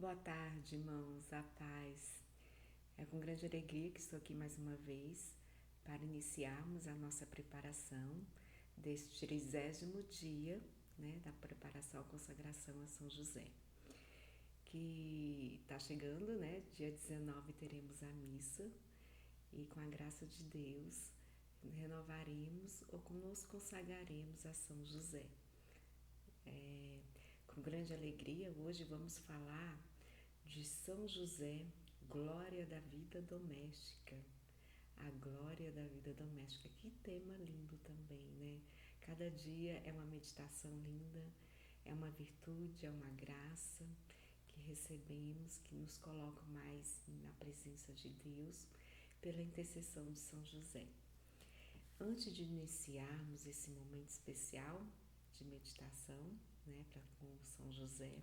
Boa tarde, irmãos, a paz. É com grande alegria que estou aqui mais uma vez para iniciarmos a nossa preparação deste 30º dia, da preparação à consagração a São José. Que está chegando, dia 19 teremos a missa e com a graça de Deus renovaremos ou nos consagraremos a São José. Com grande alegria, hoje vamos falar de São José, glória da vida doméstica. A glória da vida doméstica. Que tema lindo também, né? Cada dia é uma meditação linda, é uma virtude, é uma graça que recebemos, que nos coloca mais na presença de Deus pela intercessão de São José. Antes de iniciarmos esse momento especial de meditação, com São José,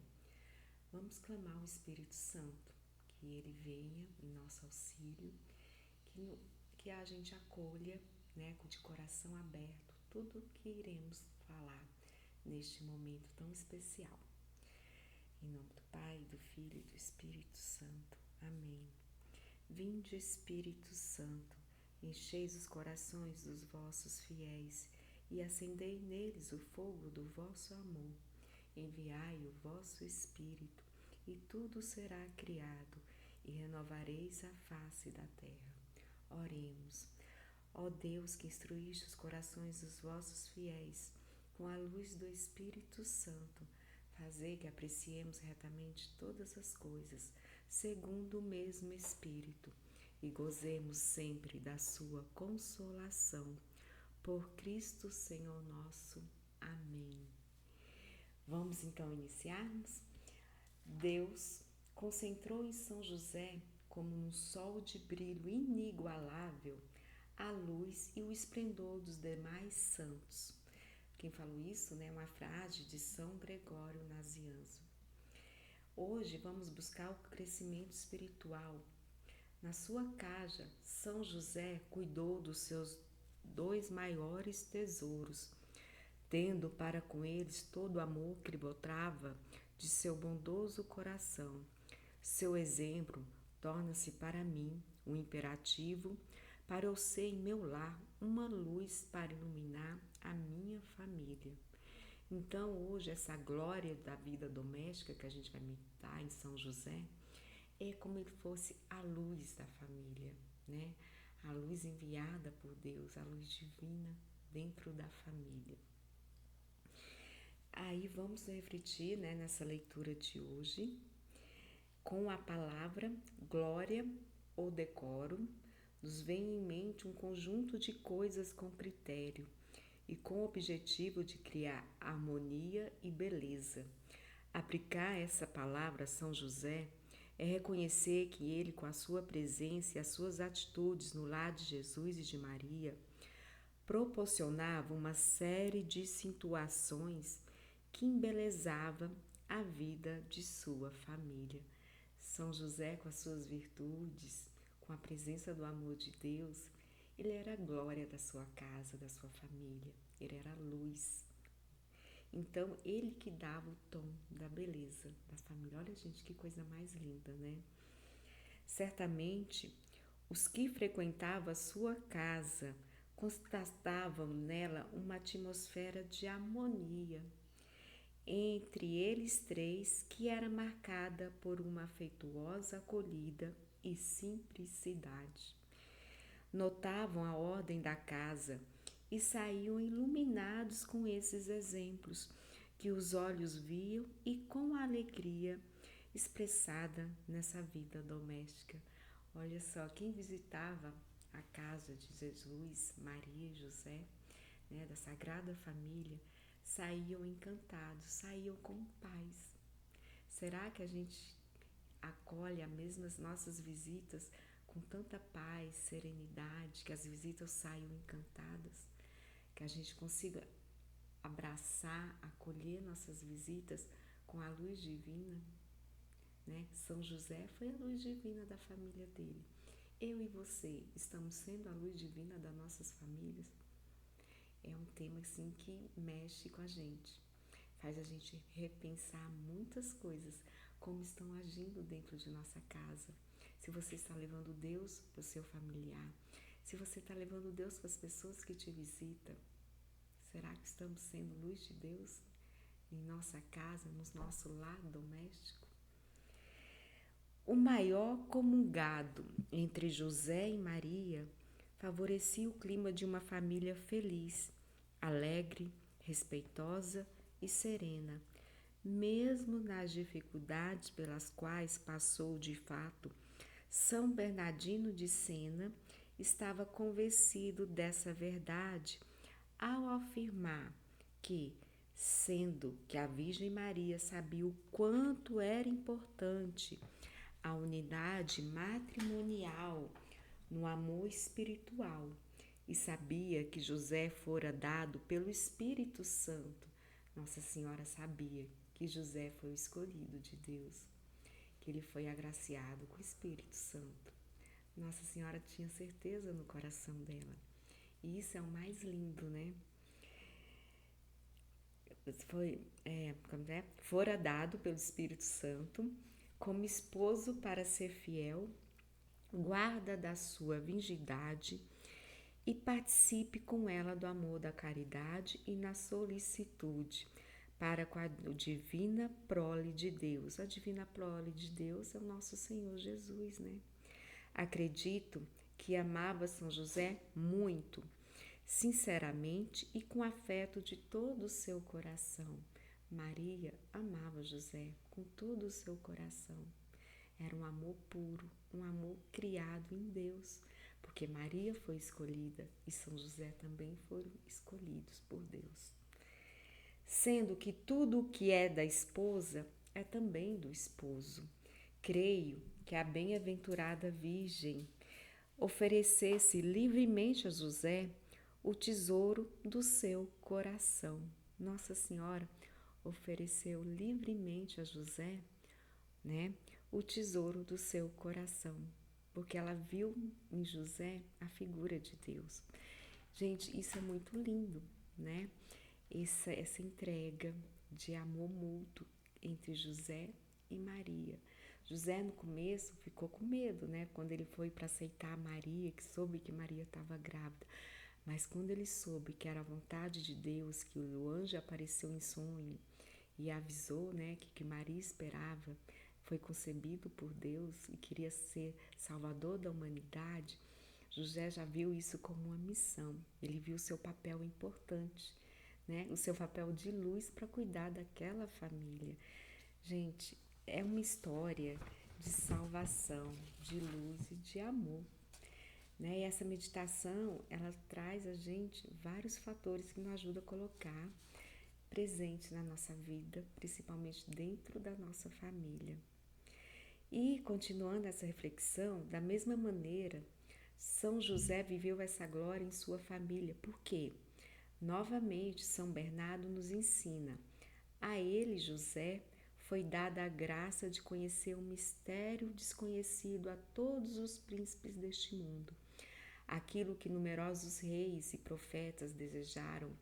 vamos clamar ao Espírito Santo, que ele venha em nosso auxílio, que a gente acolha, de coração aberto, tudo o que iremos falar neste momento tão especial. Em nome do Pai, do Filho e do Espírito Santo. Amém. Vinde, Espírito Santo, encheis os corações dos vossos fiéis e acendei neles o fogo do vosso amor. Enviai o vosso Espírito, e tudo será criado, e renovareis a face da terra. Oremos. Ó Deus, que instruíste os corações dos vossos fiéis com a luz do Espírito Santo, fazei que apreciemos retamente todas as coisas, segundo o mesmo Espírito, e gozemos sempre da sua consolação. Por Cristo Senhor nosso. Amém. Vamos então iniciarmos? Deus concentrou em São José, como um sol de brilho inigualável, a luz e o esplendor dos demais santos. Quem falou isso, é uma frase de São Gregório Nazianzo. Hoje vamos buscar o crescimento espiritual. Na sua casa, São José cuidou dos seus 2 maiores tesouros, tendo para com eles todo o amor que lhe brotava de seu bondoso coração. Seu exemplo torna-se para mim um imperativo para eu ser em meu lar uma luz para iluminar a minha família. Então, hoje, essa glória da vida doméstica que a gente vai meditar em São José é como ele fosse a luz da família, A luz enviada por Deus, a luz divina dentro da família. Aí vamos refletir, nessa leitura de hoje, com a palavra glória ou decoro, nos vem em mente um conjunto de coisas com critério e com o objetivo de criar harmonia e beleza. Aplicar essa palavra a São José é reconhecer que ele, com a sua presença e as suas atitudes no lar de Jesus e de Maria, proporcionava uma série de situações que embelezava a vida de sua família. São José, com as suas virtudes, com a presença do amor de Deus, ele era a glória da sua casa, da sua família, ele era a luz. Então, ele que dava o tom da beleza da família. Olha, gente, que coisa mais linda, Certamente, os que frequentavam a sua casa constatavam nela uma atmosfera de harmonia entre eles 3, que era marcada por uma afetuosa acolhida e simplicidade. Notavam a ordem da casa e saíam iluminados com esses exemplos que os olhos viam e com a alegria expressada nessa vida doméstica. Olha só, quem visitava a casa de Jesus, Maria e José, da Sagrada Família, saíam encantados, saíam com paz. Será que a gente acolhe as nossas visitas com tanta paz, serenidade, que as visitas saiam encantadas? Que a gente consiga abraçar, acolher nossas visitas com a luz divina, São José foi a luz divina da família dele. Eu e você estamos sendo a luz divina das nossas famílias? É um tema assim que mexe com a gente, faz a gente repensar muitas coisas, como estão agindo dentro de nossa casa. Se você está levando Deus para o seu familiar, se você está levando Deus para as pessoas que te visitam, será que estamos sendo luz de Deus em nossa casa, no nosso lar doméstico? O maior comungado entre José e Maria favorecia o clima de uma família feliz, alegre, respeitosa e serena, mesmo nas dificuldades pelas quais passou de fato. São Bernardino de Sena estava convencido dessa verdade ao afirmar que, sendo que a Virgem Maria sabia o quanto era importante a unidade matrimonial no amor espiritual e sabia que José fora dado pelo Espírito Santo, Nossa Senhora sabia que José foi o escolhido de Deus, que ele foi agraciado com o Espírito Santo. Nossa Senhora tinha certeza no coração dela. E isso é o mais lindo, né? Fora dado pelo Espírito Santo como esposo para ser fiel, guarda da sua virgindade e participe com ela do amor da caridade e na solicitude para com a divina prole de Deus. A divina prole de Deus é o nosso Senhor Jesus, né? Acredito que amava São José muito, sinceramente e com afeto de todo o seu coração. Maria amava José com todo o seu coração. Era um amor puro, um amor criado em Deus, porque Maria foi escolhida e São José também foram escolhidos por Deus. Sendo que tudo o que é da esposa é também do esposo. Creio que a bem-aventurada Virgem oferecesse livremente a José o tesouro do seu coração. Nossa Senhora ofereceu livremente a José, né, o tesouro do seu coração, porque ela viu em José a figura de Deus. Gente, isso é muito lindo, né? Essa entrega de amor mútuo entre José e Maria. José no começo ficou com medo, né? Quando ele foi para aceitar Maria, que soube que Maria estava grávida. Mas quando ele soube que era a vontade de Deus, que o anjo apareceu em sonho e avisou, né, que Maria esperava, foi concebido por Deus e queria ser salvador da humanidade, José já viu isso como uma missão. Ele viu o seu papel importante, né? O seu papel de luz para cuidar daquela família. Gente, é uma história de salvação, de luz e de amor, né? E essa meditação, ela traz a gente vários fatores que nos ajudam a colocar presente na nossa vida, principalmente dentro da nossa família. E, continuando essa reflexão, da mesma maneira, São José viveu essa glória em sua família. Por quê? Novamente, São Bernardo nos ensina. A ele, José, foi dada a graça de conhecer um mistério desconhecido a todos os príncipes deste mundo. Aquilo que numerosos reis e profetas desejaram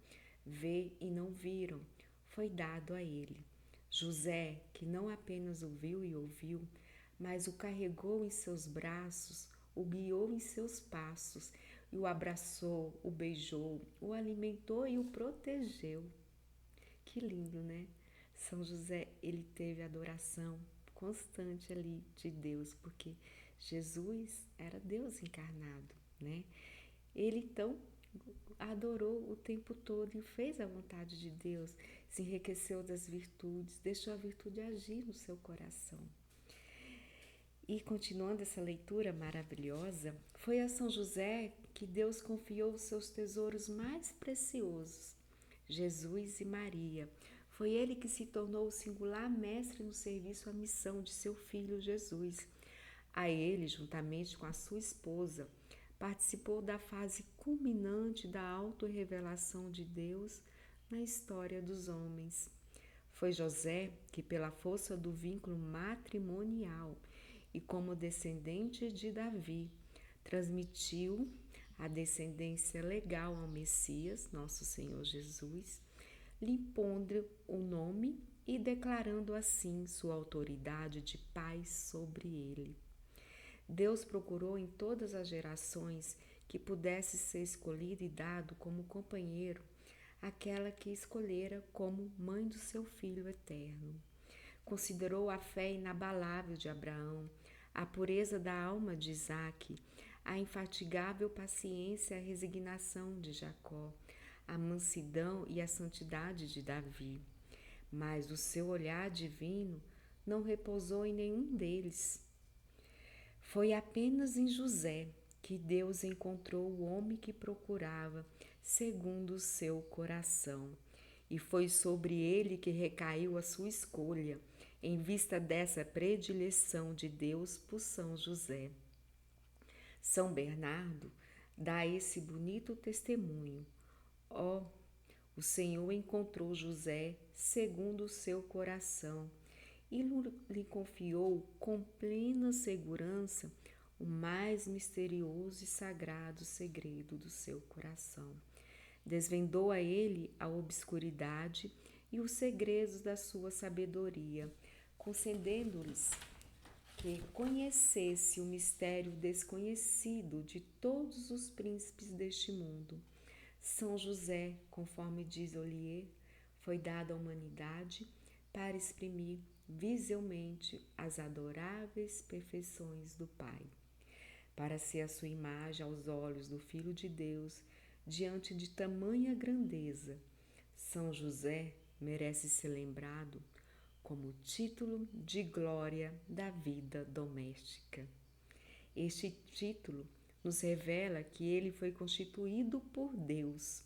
ver e não viram, foi dado a ele. José, que não apenas o viu e ouviu, mas o carregou em seus braços, o guiou em seus passos, e o abraçou, o beijou, o alimentou e o protegeu. Que lindo, né? São José, ele teve adoração constante ali de Deus, porque Jesus era Deus encarnado, né? Ele então adorou o tempo todo e fez a vontade de Deus, se enriqueceu das virtudes, deixou a virtude agir no seu coração. E continuando essa leitura maravilhosa, foi a São José que Deus confiou os seus tesouros mais preciosos, Jesus e Maria. Foi ele que se tornou o singular mestre no serviço à missão de seu filho Jesus. A ele, juntamente com a sua esposa, participou da fase culminante da autorrevelação de Deus na história dos homens. Foi José que, pela força do vínculo matrimonial e como descendente de Davi, transmitiu a descendência legal ao Messias, nosso Senhor Jesus, lhe impondo o nome e declarando assim sua autoridade de pai sobre ele. Deus procurou em todas as gerações que pudesse ser escolhido e dado como companheiro aquela que escolhera como mãe do seu Filho eterno. Considerou a fé inabalável de Abraão, a pureza da alma de Isaque, a infatigável paciência e a resignação de Jacó, a mansidão e a santidade de Davi. Mas o seu olhar divino não repousou em nenhum deles. Foi apenas em José que Deus encontrou o homem que procurava, segundo o seu coração. E foi sobre ele que recaiu a sua escolha, em vista dessa predileção de Deus por São José. São Bernardo dá esse bonito testemunho. Ó, o Senhor encontrou José segundo o seu coração e lhe confiou com plena segurança o mais misterioso e sagrado segredo do seu coração. Desvendou a ele a obscuridade e os segredos da sua sabedoria, concedendo-lhes que conhecesse o mistério desconhecido de todos os príncipes deste mundo. São José, conforme diz Ollier, foi dado à humanidade para exprimir visivelmente as adoráveis perfeições do Pai, para ser a sua imagem aos olhos do Filho de Deus diante de tamanha grandeza. São José merece ser lembrado como título de glória da vida doméstica. Este título nos revela que ele foi constituído por Deus,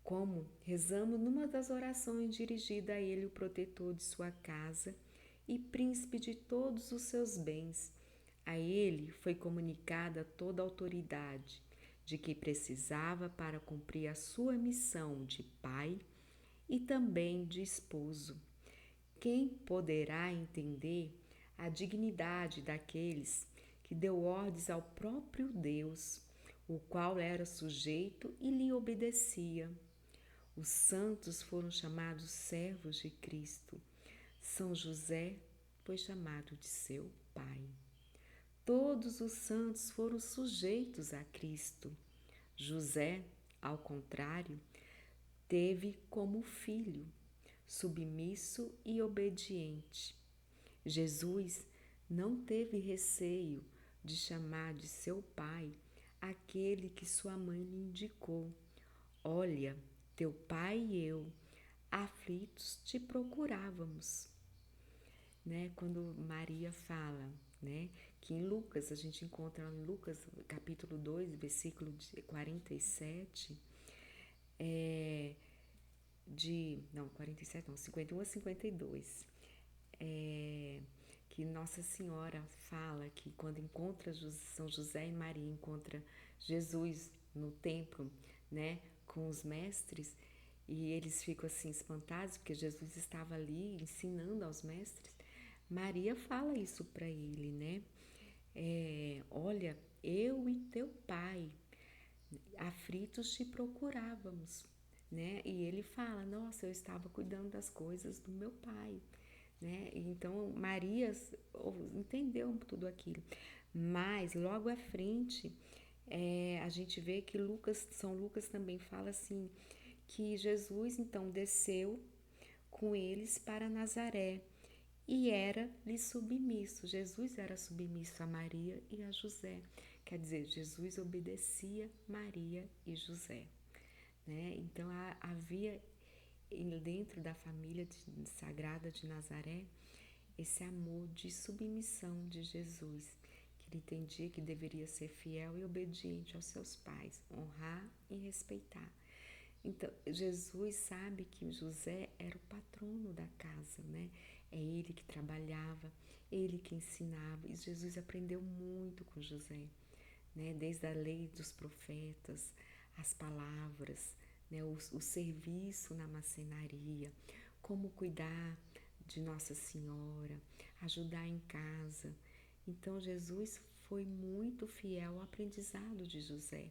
como rezamos numa das orações dirigida a ele, o protetor de sua casa e príncipe de todos os seus bens. A ele foi comunicada toda a autoridade de que precisava para cumprir a sua missão de pai e também de esposo. Quem poderá entender a dignidade daqueles que deu ordens ao próprio Deus, o qual era sujeito e lhe obedecia? Os santos foram chamados servos de Cristo. São José foi chamado de seu pai. Todos os santos foram sujeitos a Cristo. José, ao contrário, teve como filho, submisso e obediente. Jesus não teve receio de chamar de seu pai aquele que sua mãe lhe indicou. Olha, teu pai e eu, aflitos, te procurávamos. Quando Maria fala, que em Lucas, a gente encontra em Lucas capítulo 2, versículo 47, 51 a 52, que Nossa Senhora fala que quando encontra São José e Maria, encontra Jesus no templo, com os mestres, e eles ficam assim espantados, porque Jesus estava ali ensinando aos mestres. Maria fala isso para ele, olha, eu e teu pai, aflitos te procurávamos, E ele fala, nossa, eu estava cuidando das coisas do meu pai, Então, Maria entendeu tudo aquilo. Mas, logo à frente, a gente vê que São Lucas também fala assim, que Jesus, então, desceu com eles para Nazaré e era-lhe submisso. Jesus era submisso a Maria e a José. Quer dizer, Jesus obedecia Maria e José. Então, havia dentro da família sagrada de Nazaré esse amor de submissão de Jesus, que ele entendia que deveria ser fiel e obediente aos seus pais, honrar e respeitar. Então, Jesus sabe que José era o patrono da casa, É ele que trabalhava, ele que ensinava, e Jesus aprendeu muito com José, Desde a lei dos profetas, as palavras, o serviço na marcenaria, como cuidar de Nossa Senhora, ajudar em casa. Então, Jesus foi muito fiel ao aprendizado de José.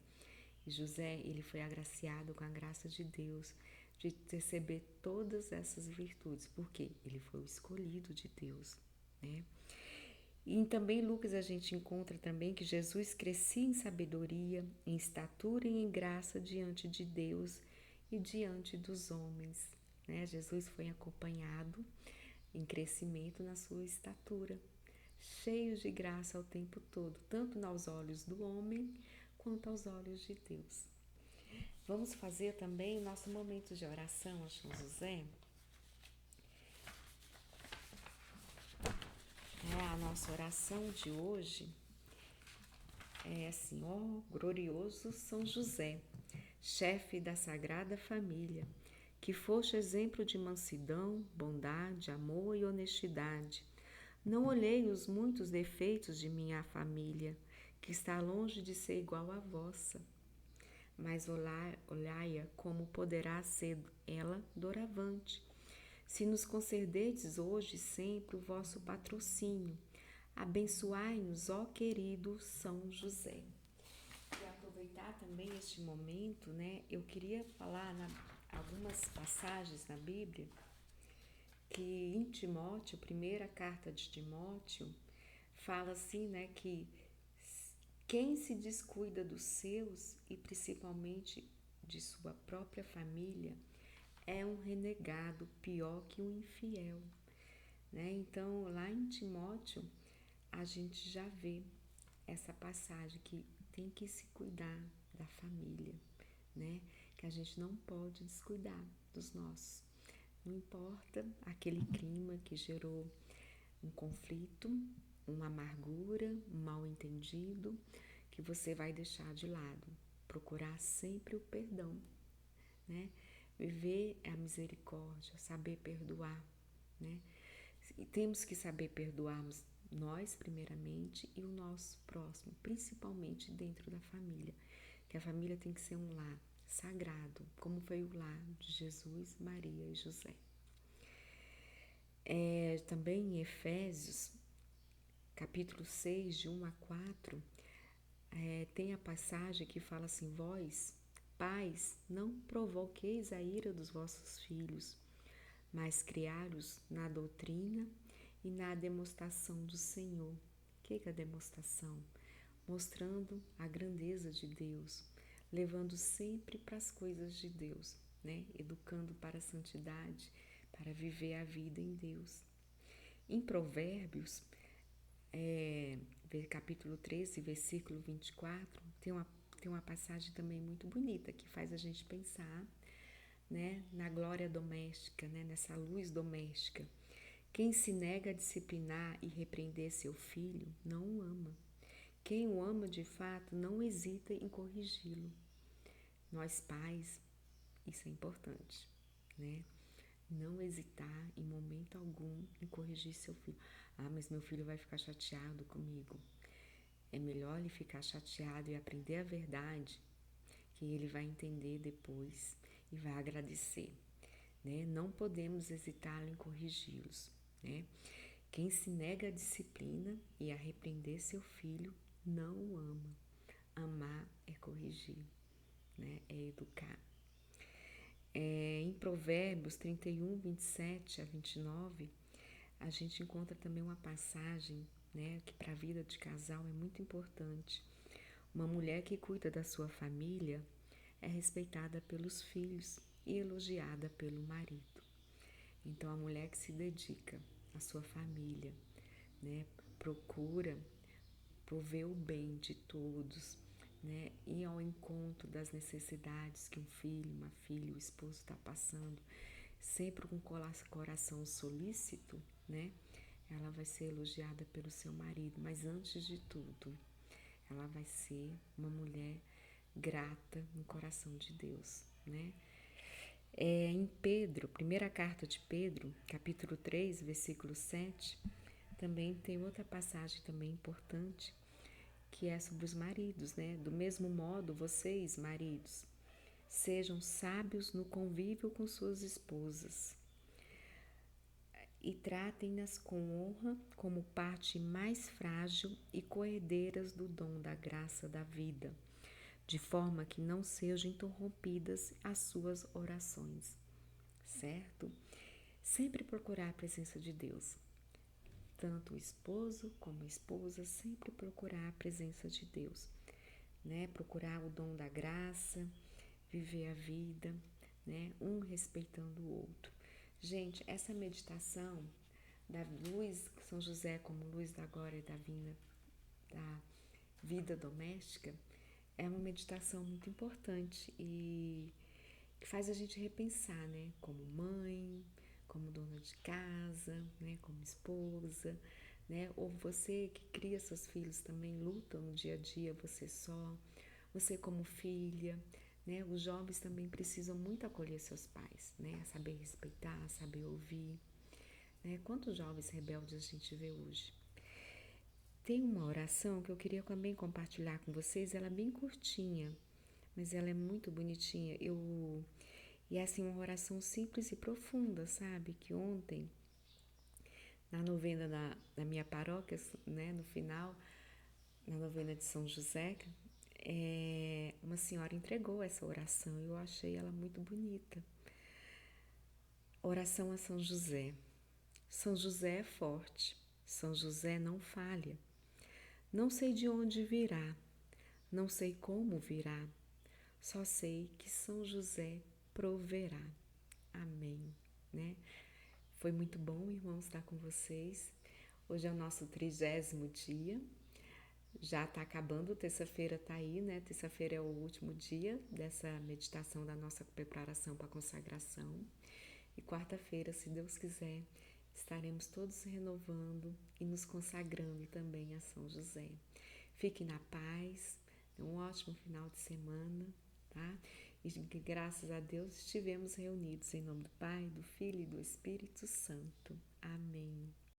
E José, ele foi agraciado com a graça de Deus de receber todas essas virtudes, porque ele foi o escolhido de Deus, né? E também em Lucas a gente encontra também que Jesus crescia em sabedoria, em estatura e em graça diante de Deus e diante dos homens, né? Jesus foi acompanhado em crescimento na sua estatura, cheio de graça o tempo todo, tanto aos olhos do homem quanto aos olhos de Deus. Vamos fazer também nosso momento de oração a São José. A nossa oração de hoje é assim: ó glorioso São José, chefe da Sagrada Família, que foste exemplo de mansidão, bondade, amor e honestidade. Não olhei os muitos defeitos de minha família, que está longe de ser igual à vossa, mas olhai-a como poderá ser ela doravante. Se nos concederdes hoje e sempre o vosso patrocínio, abençoai-nos, ó querido São José. E aproveitar também este momento, né? Eu queria falar algumas passagens na Bíblia que em Timóteo, primeira carta de Timóteo, fala assim, né, que quem se descuida dos seus e principalmente de sua própria família é um renegado, pior que um infiel, né? Então, lá em Timóteo, a gente já vê essa passagem que tem que se cuidar da família, né? Que a gente não pode descuidar dos nossos. Não importa aquele clima que gerou um conflito, uma amargura, um mal-entendido, que você vai deixar de lado. Procurar sempre o perdão, né? Viver a misericórdia, saber perdoar, né? E temos que saber perdoarmos nós, primeiramente, e o nosso próximo, principalmente dentro da família. Que a família tem que ser um lar sagrado, como foi o lar de Jesus, Maria e José. Também em Efésios, capítulo 6, de 1 a 4, tem a passagem que fala assim: vós, pais, não provoqueis a ira dos vossos filhos, mas criai-os na doutrina e na demonstração do Senhor. O que é a demonstração? Mostrando a grandeza de Deus, levando sempre para as coisas de Deus, né? Educando para a santidade, para viver a vida em Deus. Em Provérbios, capítulo 13, versículo 24, tem uma passagem também muito bonita que faz a gente pensar, né, na glória doméstica, né, nessa luz doméstica. Quem se nega a disciplinar e repreender seu filho não o ama. Quem o ama de fato não hesita em corrigi-lo. Nós pais, isso é importante, né? Não hesitar em momento algum em corrigir seu filho. Ah, mas meu filho vai ficar chateado comigo. É melhor ele ficar chateado e aprender a verdade, que ele vai entender depois e vai agradecer, né? Não podemos hesitar em corrigi-los, né? Quem se nega à disciplina e a repreender seu filho não o ama. Amar é corrigir, né? É educar. Em Provérbios 31, 27 a 29, a gente encontra também uma passagem, né, que para a vida de casal é muito importante. Uma mulher que cuida da sua família é respeitada pelos filhos e elogiada pelo marido. Então, a mulher que se dedica à sua família, né, procura prover o bem de todos, né, ir ao encontro das necessidades que um filho, uma filha, o esposo está passando, sempre com coração solícito, né, ela vai ser elogiada pelo seu marido, mas antes de tudo, ela vai ser uma mulher grata no coração de Deus, né? Em Pedro, primeira carta de Pedro, capítulo 3, versículo 7, também tem outra passagem também importante, que é sobre os maridos, né? Do mesmo modo, vocês, maridos, sejam sábios no convívio com suas esposas e tratem-nas com honra como parte mais frágil e coerdeiras do dom da graça da vida, de forma que não sejam interrompidas as suas orações. certo? Sempre procurar a presença de Deus. Tanto o esposo como a esposa, sempre procurar a presença de Deus, né? Procurar o dom da graça, viver a vida, né? Um respeitando o outro. Gente, essa meditação da luz, São José como luz da glória e da vida doméstica, é uma meditação muito importante e que faz a gente repensar, né? Como mãe, como dona de casa, né? Como esposa, né? Ou você que cria seus filhos também lutam no dia a dia, você só, você como filha, né? Os jovens também precisam muito acolher seus pais, né? Saber respeitar, saber ouvir, né? Quantos jovens rebeldes a gente vê hoje? Tem uma oração que eu queria também compartilhar com vocês, ela é bem curtinha, mas ela é muito bonitinha. E é assim, uma oração simples e profunda, sabe? Que ontem, na novena da minha paróquia, né, no final, na novena de São José, uma senhora entregou essa oração e eu achei ela muito bonita. Oração a São José. São José é forte, São José não falha. Não sei de onde virá, não sei como virá, só sei que São José proverá. Amém, né? Foi muito bom, irmãos, estar com vocês. Hoje é o nosso 30º dia. Já está acabando, terça-feira está aí, né? Terça-feira é o último dia dessa meditação da nossa preparação para a consagração. E quarta-feira, se Deus quiser, estaremos todos renovando e nos consagrando também a São José. Fiquem na paz, um ótimo final de semana, tá? E graças a Deus estivemos reunidos em nome do Pai, do Filho e do Espírito Santo. Amém.